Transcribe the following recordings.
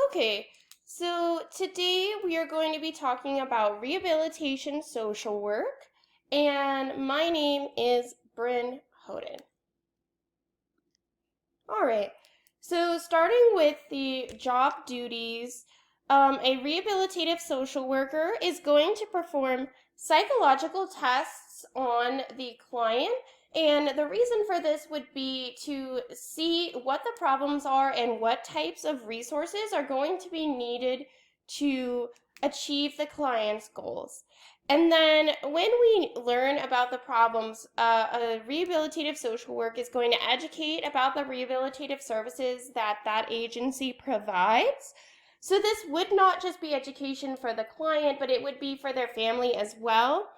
Okay, so today we are going to be talking about rehabilitation social work, and my name is Bryn Hoden. All right, so starting with the job duties, a rehabilitative social worker is going to perform psychological tests on the client. And the reason for this would be to see what the problems are and what types of resources are going to be needed to achieve the client's goals. And then when we learn about the problems, a rehabilitative social work is going to educate about the rehabilitative services that that agency provides. So this would not just be education for the client, but it would be for their family as well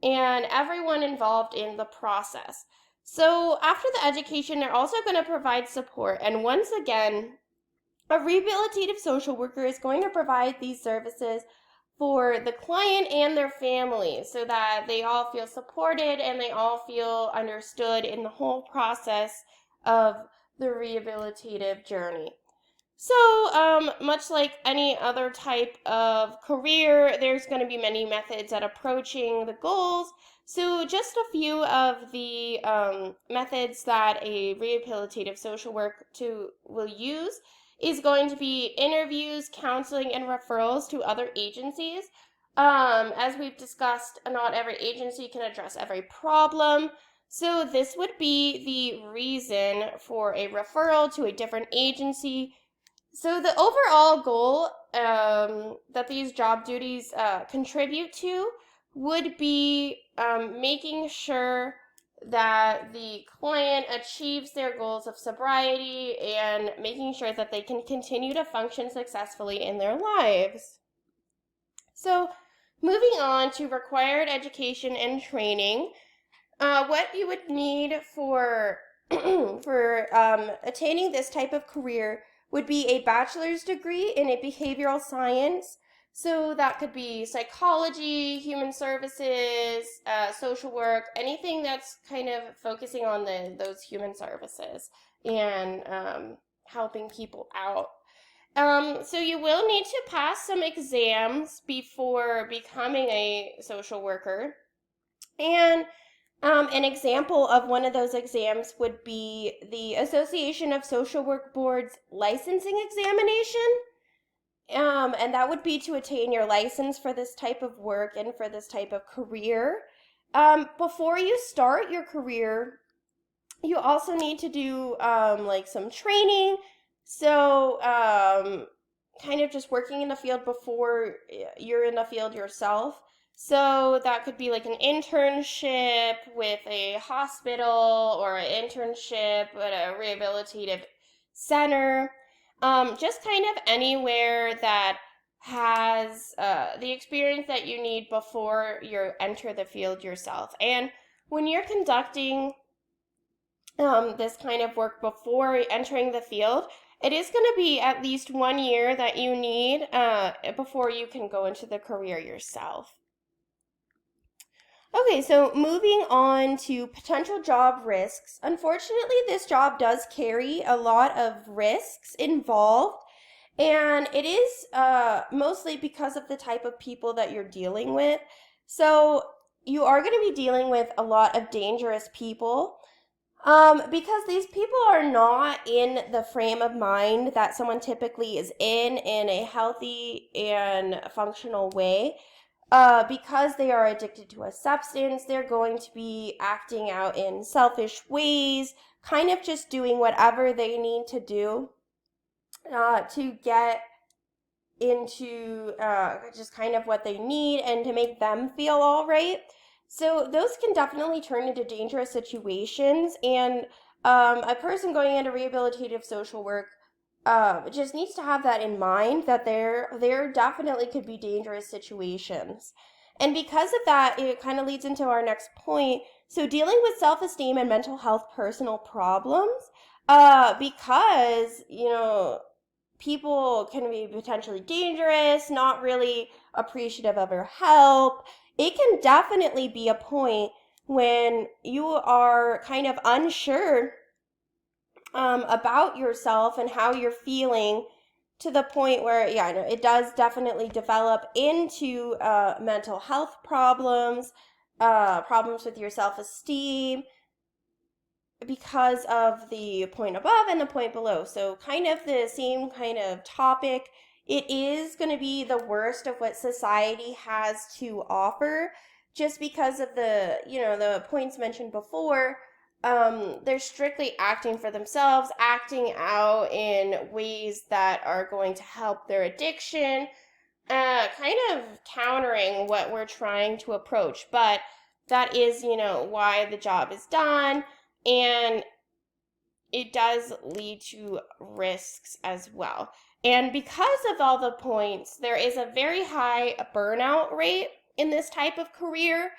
and everyone involved in the process. So after the education, they're also going to provide support. And once again, a rehabilitative social worker is going to provide these services for the client and their family so that they all feel supported and they all feel understood in the whole process of the rehabilitative journey. So, much like any other type of career, there's going to be many methods at approaching the goals. So, just a few of the methods that a rehabilitative social work will use is going to be interviews, counseling, and referrals to other agencies. As we've discussed, not every agency can address every problem. So, this would be the reason for a referral to a different agency. So the overall goal that these job duties contribute to would be making sure that the client achieves their goals of sobriety and making sure that they can continue to function successfully in their lives. So moving on to required education and training, what you would need for attaining this type of career would be a bachelor's degree in a behavioral science. So that could be psychology, human services, social work, anything that's kind of focusing on those human services and helping people out. So you will need to pass some exams before becoming a social worker. And an example of one of those exams would be the Association of Social Work Board's licensing examination. And that would be to attain your license for this type of work and for this type of career. Before you start your career, you also need to do like some training. So, kind of just working in the field before you're in the field yourself. So that could be like an internship with a hospital or an internship at a rehabilitative center. Just kind of anywhere that has the experience that you need before you enter the field yourself. And when you're conducting this kind of work before entering the field, it is going to be at least 1 year that you need before you can go into the career yourself. Okay, so moving on to potential job risks. Unfortunately, this job does carry a lot of risks involved, and it is mostly because of the type of people that you're dealing with. So you are going to be dealing with a lot of dangerous people. Because these people are not in the frame of mind that someone typically is in a healthy and functional way. Because they are addicted to a substance, they're going to be acting out in selfish ways, kind of just doing whatever they need to do to get into just kind of what they need and to make them feel all right. So those can definitely turn into dangerous situations, and a person going into rehabilitative social work just needs to have that in mind, that there definitely could be dangerous situations. And because of that, it kind of leads into our next point. So dealing with self-esteem and mental health personal problems, because, people can be potentially dangerous, not really appreciative of your help. It can definitely be a point when you are kind of unsure about yourself and how you're feeling to the point where, yeah, no, it does definitely develop into mental health problems, problems with your self-esteem, because of the point above and the point below. So kind of the same kind of topic. It is going to be the worst of what society has to offer, just because of the points mentioned before. They're strictly acting for themselves, acting out in ways that are going to help their addiction, kind of countering what we're trying to approach. But that is, why the job is done. And it does lead to risks as well. And because of all the points, there is a very high burnout rate in this type of career.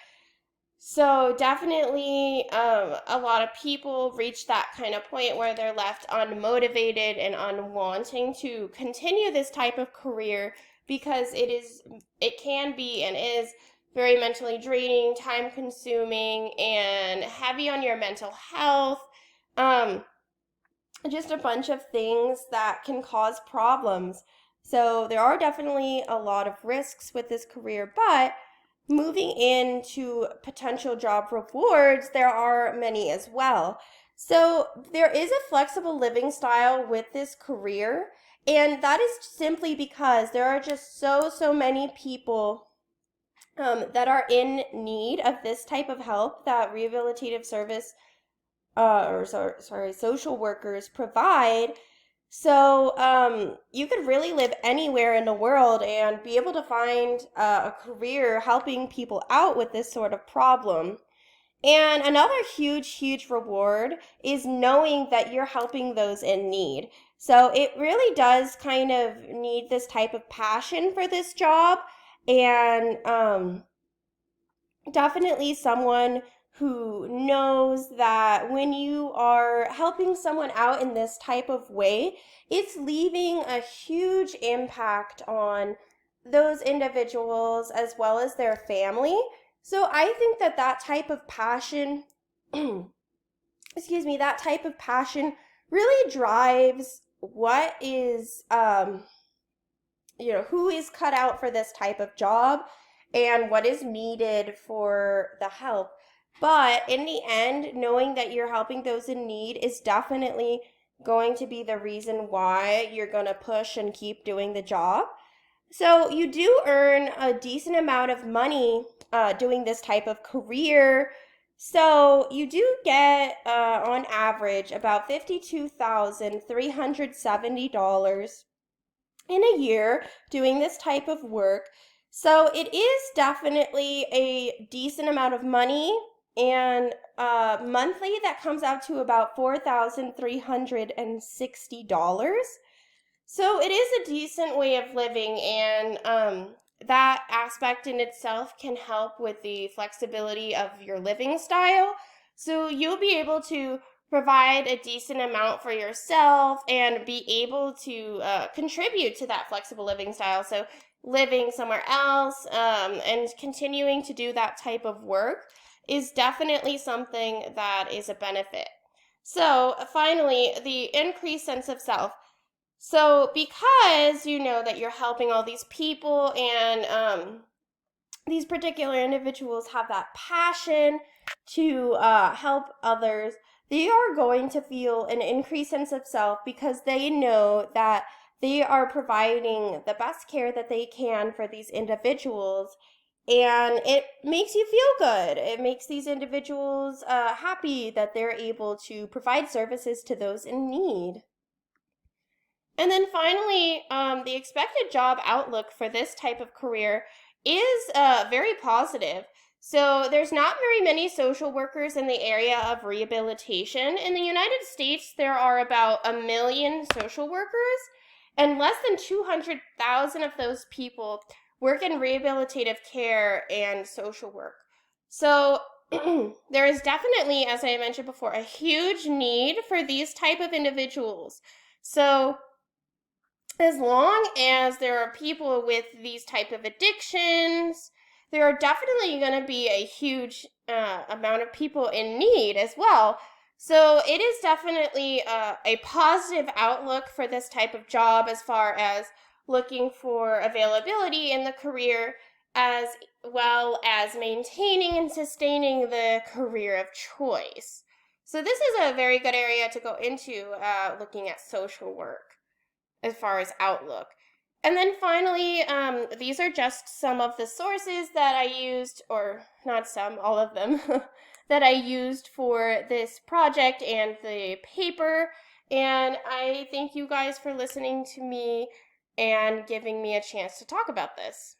So definitely a lot of people reach that kind of point where they're left unmotivated and unwanting to continue this type of career, because it can be and is very mentally draining, time consuming, and heavy on your mental health. Just a bunch of things that can cause problems. So there are definitely a lot of risks with this career, but moving into potential job rewards, there are many as well. So there is a flexible living style with this career, and that is simply because there are just so many people that are in need of this type of help that rehabilitative service social workers provide. So you could really live anywhere in the world and be able to find a career helping people out with this sort of problem. And another huge reward is knowing that you're helping those in need. So it really does kind of need this type of passion for this job, and definitely someone who knows that when you are helping someone out in this type of way, it's leaving a huge impact on those individuals as well as their family. So I think that type of passion, that type of passion really drives what is, who is cut out for this type of job and what is needed for the help. But in the end, knowing that you're helping those in need is definitely going to be the reason why you're going to push and keep doing the job. So you do earn a decent amount of money doing this type of career. So you do get, on average, about $52,370 in a year doing this type of work. So it is definitely a decent amount of money, and monthly that comes out to about $4,360. So it is a decent way of living, and that aspect in itself can help with the flexibility of your living style. So you'll be able to provide a decent amount for yourself and be able to contribute to that flexible living style. So living somewhere else and continuing to do that type of work is definitely something that is a benefit. So finally, the increased sense of self. So because you know that you're helping all these people, and these particular individuals have that passion to help others, they are going to feel an increased sense of self because they know that they are providing the best care that they can for these individuals. And it makes you feel good. It makes these individuals happy that they're able to provide services to those in need. And then finally, the expected job outlook for this type of career is very positive. So there's not very many social workers in the area of rehabilitation. In the United States, there are about 1 million social workers, and less than 200,000 of those people work in rehabilitative care and social work. So there is definitely, as I mentioned before, a huge need for these type of individuals. So as long as there are people with these type of addictions, there are definitely going to be a huge amount of people in need as well. So it is definitely a positive outlook for this type of job as far as looking for availability in the career as well as maintaining and sustaining the career of choice. So this is a very good area to go into looking at social work as far as outlook. And then finally, these are just some of the sources that I used, or not some, all of them, that I used for this project and the paper. And I thank you guys for listening to me and giving me a chance to talk about this.